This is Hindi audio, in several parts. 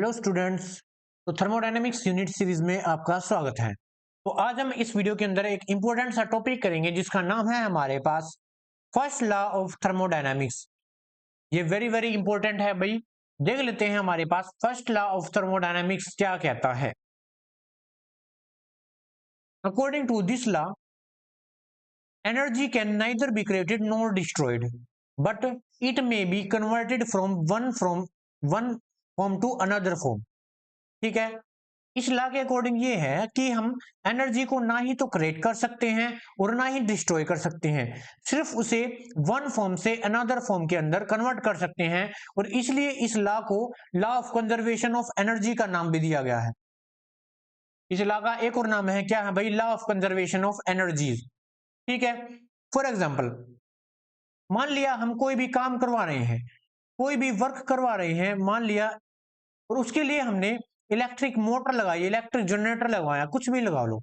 Hello students. तो थर्मोडायनेमिक्स यूनिट सीरीज में आपका स्वागत है। तो आज हम इस वीडियो के अंदर एक इंपॉर्टेंट सा टॉपिक करेंगे जिसका नाम है हमारे पास फर्स्ट लॉ ऑफ थर्मोडायनेमिक्स। ये वेरी वेरी इंपॉर्टेंट है भाई। देख लेते हैं हमारे पास फर्स्ट लॉ ऑफ थर्मोडायनेमिक्स क्या कहता है। According to this law, energy can neither be created nor destroyed, but it may be converted from one form to another form. ठीक है, इस लॉ के अकॉर्डिंग ये है कि हम एनर्जी को ना ही तो क्रिएट कर सकते हैं और ना ही डिस्ट्रॉय कर सकते हैं, सिर्फ उसे वन फॉर्म से अनदर फॉर्म के अंदर कन्वर्ट कर सकते हैं। और इसलिए इस लॉ को law of conservation of energy का नाम भी दिया गया है। इस लॉ का एक और नाम है क्या है भाई? Law of conservation of energies. ठीक है, फॉर एग्जाम्पल मान लिया हम कोई भी काम करवा रहे हैं, कोई भी वर्क करवा रहे हैं मान लिया, और उसके लिए हमने इलेक्ट्रिक मोटर लगाई, इलेक्ट्रिक जनरेटर लगवाया, कुछ भी लगा लो।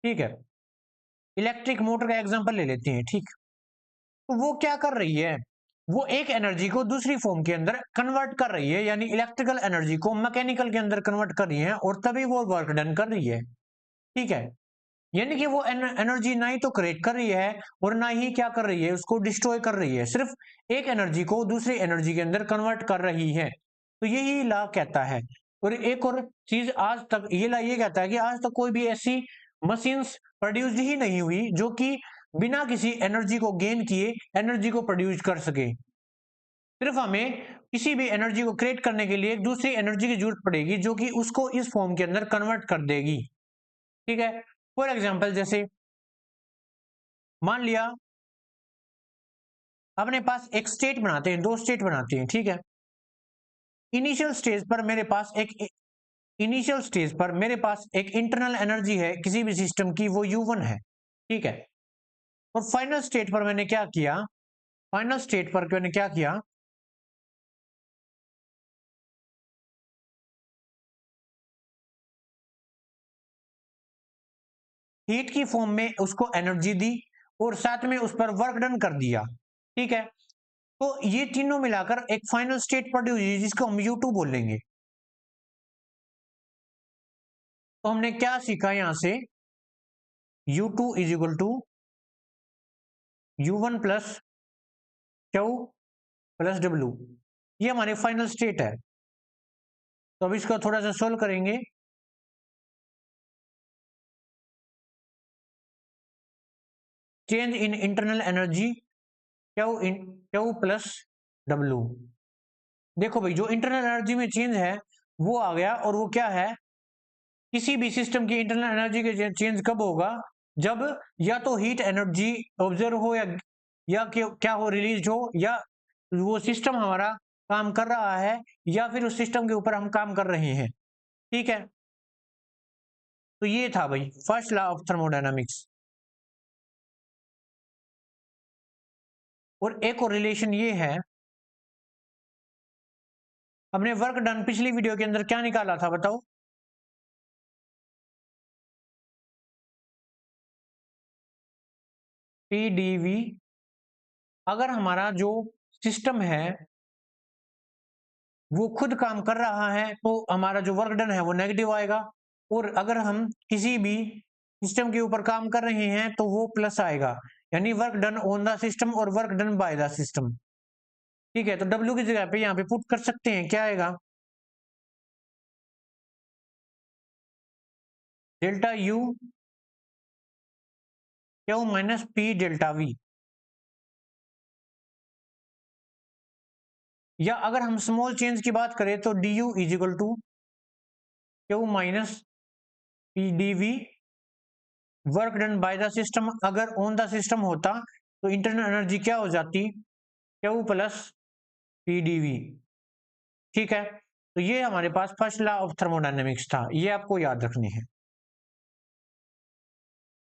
ठीक है, इलेक्ट्रिक मोटर का एग्जांपल ले लेते हैं। ठीक, तो वो क्या कर रही है? वो एक एनर्जी को दूसरी फॉर्म के अंदर कन्वर्ट कर रही है, यानी इलेक्ट्रिकल एनर्जी को मैकेनिकल के अंदर कन्वर्ट कर रही है और तभी वो वर्क डन कर रही है। ठीक है, यानी कि वो एनर्जी ना ही तो क्रिएट कर रही है और ना ही क्या कर रही है, उसको डिस्ट्रॉय कर रही है, सिर्फ एक एनर्जी को दूसरी एनर्जी के अंदर कन्वर्ट कर रही है। तो यही लॉ कहता है। और एक और चीज, आज तक ये लॉ ये कहता है कि आज तक कोई भी ऐसी मशीन्स प्रोड्यूस ही नहीं हुई जो कि बिना किसी एनर्जी को गेन किए एनर्जी को प्रोड्यूस कर सके। सिर्फ हमें किसी भी एनर्जी को क्रिएट करने के लिए एक दूसरी एनर्जी की जरूरत पड़ेगी जो कि उसको इस फॉर्म के अंदर कन्वर्ट कर देगी। ठीक है, फॉर एग्जाम्पल जैसे मान लिया अपने पास एक स्टेट बनाते हैं, दो स्टेट बनाते हैं। ठीक है, इनिशियल स्टेज पर मेरे पास एक इनिशियल स्टेज पर मेरे पास एक इंटरनल एनर्जी है किसी भी सिस्टम की, वो U1 है। ठीक है, और फाइनल स्टेट पर मैंने क्या किया? फाइनल स्टेट पर मैंने क्या किया? हीट की फॉर्म में उसको एनर्जी दी और साथ में उस पर वर्क डन कर दिया। ठीक है, तो ये तीनों मिलाकर एक फाइनल स्टेट प्रोड्यूस हुई जिसको हम U2 बोलेंगे। तो हमने क्या सीखा यहां से? U2 is equal to U1 plus Q plus W। ये हमारी फाइनल स्टेट है। तो अब इसको थोड़ा सा सोल्व करेंगे। Change in internal energy Q plus W। देखो भाई, जो इंटरनल एनर्जी में चेंज है वो आ गया, और वो क्या है? किसी भी सिस्टम की इंटरनल एनर्जी के चेंज कब होगा? जब या तो हीट एनर्जी ऑब्जर्व हो या क्या हो, रिलीज हो, या वो सिस्टम हमारा काम कर रहा है या फिर उस सिस्टम के ऊपर हम काम कर रहे हैं। ठीक है, तो ये था भाई फर्स्ट लॉ ऑफ थर्मोडायनामिक्स। और एक और रिलेशन ये है, हमने वर्क डन पिछली वीडियो के अंदर क्या निकाला था बताओ? PdV। अगर हमारा जो सिस्टम है वो खुद काम कर रहा है तो हमारा जो वर्क डन है वो नेगेटिव आएगा, और अगर हम किसी भी सिस्टम के ऊपर काम कर रहे हैं तो वो प्लस आएगा, यानी work done on the system और work done by the system. ठीक है, तो W की जगह पे यहाँ पे पुट कर सकते हैं, क्या आएगा? Delta U Q minus P delta V। या अगर हम स्मॉल चेंज की बात करें तो DU is equal to Q minus P dV। Work done by the system अगर ऑन द सिस्टम होता तो इंटरनल एनर्जी क्या हो जाती? Q plus P dV। ठीक है, तो ये हमारे पास फर्स्ट लॉ ऑफ थर्मोडायनेमिक्स था, ये आपको याद रखनी है,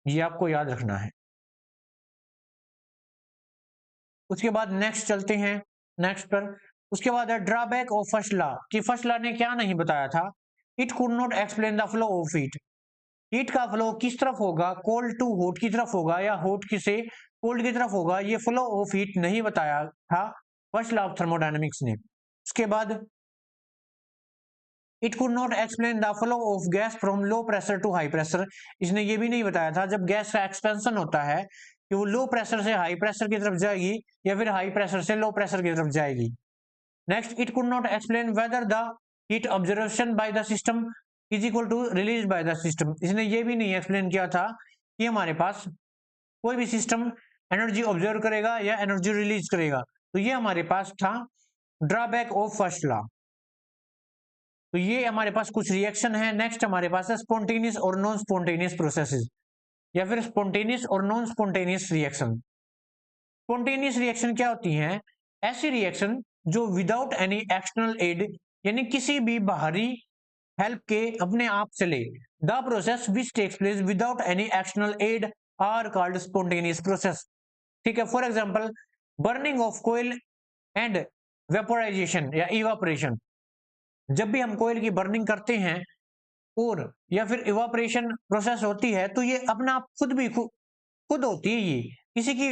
ये आपको याद रखना है। उसके बाद नेक्स्ट चलते हैं, नेक्स्ट पर। उसके बाद है ड्रॉबैक ऑफ फर्स्ट लॉ, कि फर्स्ट लॉ ने क्या नहीं बताया था? It could not explain the flow of heat. Heat का फ्लो किस तरफ होगा? कोल्ड टू हॉट की तरफ होगा या हॉट की से कोल्ड की तरफ होगा? ये फ्लो ऑफ हीट नहीं बताया था फर्स्ट लॉ ऑफ थर्मोडायनेमिक्स ने। उसके बाद it could not explain the flow of gas from low pressure to high pressure. इसने ये भी नहीं बताया था जब गैस का एक्सपेंशन होता है कि वो लो प्रेशर से हाई प्रेशर की तरफ जाएगी या फिर हाई प्रेशर से लो प्रेशर की तरफ जाएगी। Next, it could not explain whether the heat observation by the system is equal to release by the system. इसने ये भी नहीं एक्सप्लेन किया था कि हमारे पास कोई भी सिस्टम एनर्जी ऑब्जर्व करेगा या एनर्जी रिलीज करेगा। तो ये हमारे पास था ड्रॉबैक ऑफ फर्स्ट लॉ। तो ये हमारे पास कुछ रिएक्शन है। नेक्स्ट हमारे पास है स्पॉन्टेनियस और नॉन स्पॉन्टेनियस प्रोसेसेस या फिर स्पॉन्टेनियस और non spontaneous reaction. Spontaneous reaction क्या होती हैं? ऐसी रिएक्शन जो विदाउट एनी एक्सटर्नल एड यानी किसी भी बाहरी हेल्प के अपने आप चले। The process which takes place without any external aid are called spontaneous process. ठीक है, for example burning of coal and vaporisation या इवापोरेशन। जब भी हम कोयल की बर्निंग करते हैं और या फिर इवापोरेशन प्रोसेस होती है तो ये अपना आप खुद होती है। ये किसी की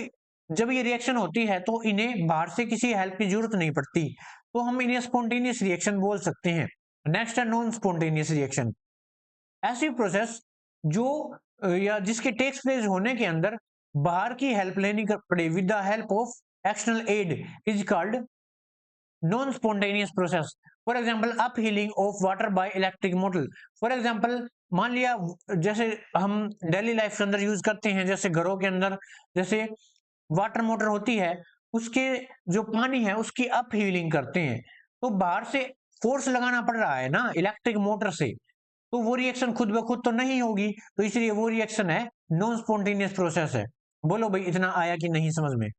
जब ये रिएक्शन होती है तो इन्हें बाहर से किसी हेल्प की जरूरत नहीं पड़ती, तो हम इन्हें स्पॉन्टेनियस रिएक्शन बोल सकते हैं। नेक्स्ट है नॉन स्पॉन्टेनियस रिएक्शन। ऐसी प्रोसेस जो या जिसके टेक्स प्लेस होने के अंदर बाहर की हेल्प लेनी पड़े with the help of external aid is called non spontaneous process. For example up healing of water by electric motor. For example मान लिया जैसे हम डेली लाइफ के अंदर यूज करते हैं, जैसे घरों के अंदर जैसे वाटर मोटर होती है, उसके जो पानी है उसकी अप हीलिंग करते हैं, तो बाहर से फोर्स लगाना पड़ रहा है ना इलेक्ट्रिक मोटर से, तो वो रिएक्शन खुद ब खुद तो नहीं होगी, तो इसलिए वो रिएक्शन है नॉन स्पॉन्टेनियस प्रोसेस है। बोलो भाई इतना आया कि नहीं समझ में?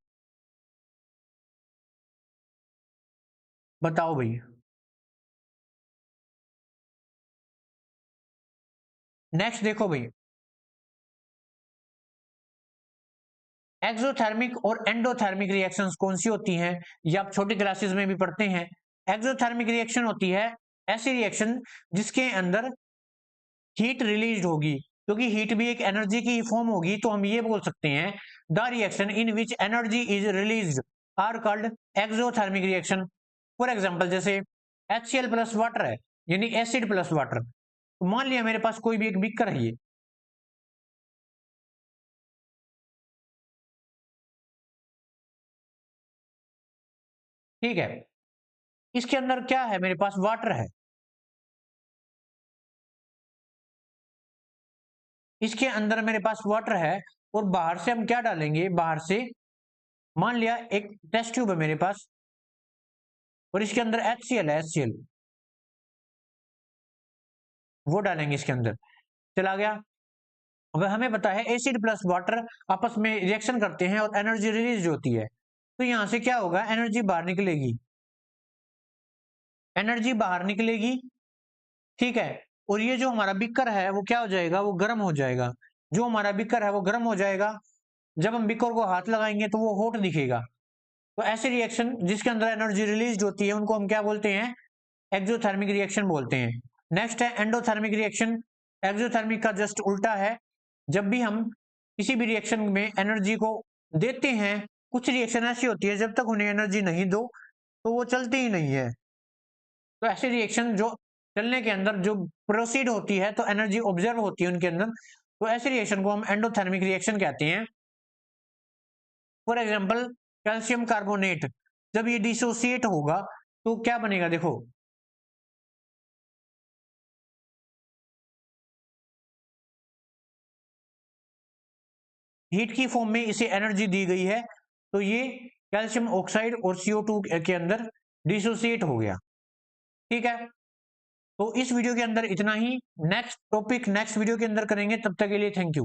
बताओ भाई। नेक्स्ट देखो भाई, एक्सोथर्मिक और एंडोथर्मिक रिएक्शंस कौन सी होती हैं? ये आप छोटी क्लासेस में भी पढ़ते हैं। एक्सोथर्मिक रिएक्शन होती है ऐसी रिएक्शन जिसके अंदर हीट रिलीज होगी, क्योंकि हीट भी एक एनर्जी की फॉर्म होगी, तो हम ये बोल सकते हैं the reaction in which energy is release are called exothermic reaction. For example जैसे HCl प्लस वाटर है यानी एसिड प्लस वाटर। मान लिया मेरे पास कोई भी एक बीकर है, ये ठीक है, इसके अंदर क्या है? मेरे पास वाटर है। इसके अंदर मेरे पास वाटर है और बाहर से हम क्या डालेंगे? बाहर से मान लिया एक टेस्ट ट्यूब है मेरे पास और इसके अंदर HCl है, HCl वो डालेंगे इसके अंदर, चला गया। अब हमें पता है एसिड प्लस वाटर आपस में रिएक्शन करते हैं और एनर्जी रिलीज होती है, तो यहां से क्या होगा? एनर्जी बाहर निकलेगी, एनर्जी बाहर निकलेगी, ठीक है। और ये जो हमारा बीकर है वो क्या हो जाएगा? वो गर्म हो जाएगा। जो हमारा बीकर है वो गर्म हो जाएगा। जब हम बीकर को हाथ लगाएंगे तो वो हॉट दिखेगा। तो ऐसे रिएक्शन जिसके अंदर एनर्जी रिलीज होती है उनको हम क्या बोलते हैं? एक्सोथर्मिक रिएक्शन बोलते हैं। नेक्स्ट है एंडोथर्मिक रिएक्शन। एक्सोथर्मिक का जस्ट उल्टा है। जब भी हम किसी भी रिएक्शन में एनर्जी को देते हैं, कुछ रिएक्शन ऐसी होती है जब तक उन्हें एनर्जी नहीं दो तो वो चलती ही नहीं है। तो ऐसे रिएक्शन जो चलने के अंदर जो प्रोसीड होती है तो एनर्जी ऑब्जर्व होती है उनके अंदर, तो ऐसे रिएक्शन को हम एंडोथर्मिक रिएक्शन कहते हैं। फॉर एग्जांपल कैल्शियम कार्बोनेट, जब ये डिसोसिएट होगा तो क्या बनेगा? देखो हीट की फॉर्म में इसे एनर्जी दी गई है, तो ये कैल्शियम ऑक्साइड और CO2 के अंदर डिसोसिएट हो गया, ठीक है। तो इस वीडियो के अंदर इतना ही। नेक्स्ट टॉपिक नेक्स्ट वीडियो के अंदर करेंगे, तब तक के लिए थैंक यू।